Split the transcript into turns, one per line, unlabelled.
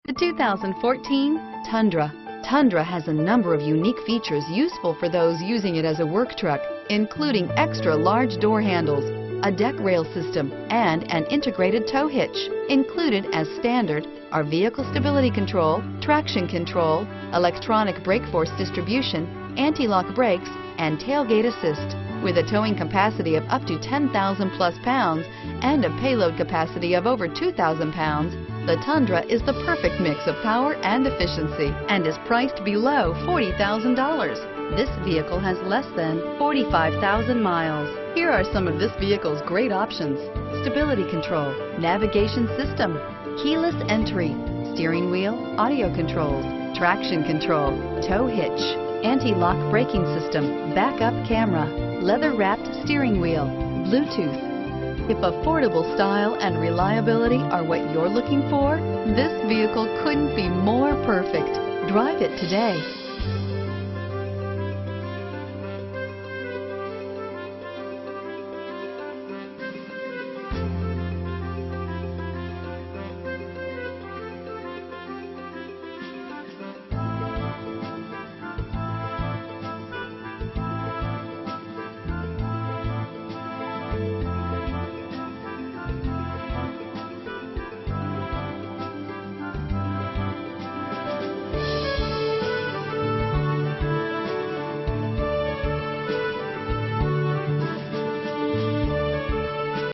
The 2014 Tundra. Tundra has a number of unique features useful for those using it as a work truck, including extra large door handles, a deck rail system, and an integrated tow hitch. Included as standard are vehicle stability control, traction control, electronic brake force distribution, anti-lock brakes, and tailgate assist. With a towing capacity of up to 10,000 plus pounds and a payload capacity of over 2,000 pounds, the Tundra is the perfect mix of power and efficiency and is priced below $40,000. This vehicle has less than 45,000 miles. Here are some of this vehicle's great options: stability control, navigation system, keyless entry, steering wheel audio controls, traction control, tow hitch, anti-lock braking system, backup camera, leather-wrapped steering wheel, Bluetooth. If affordable style and reliability are what you're looking for, this vehicle couldn't be more perfect. Drive it today.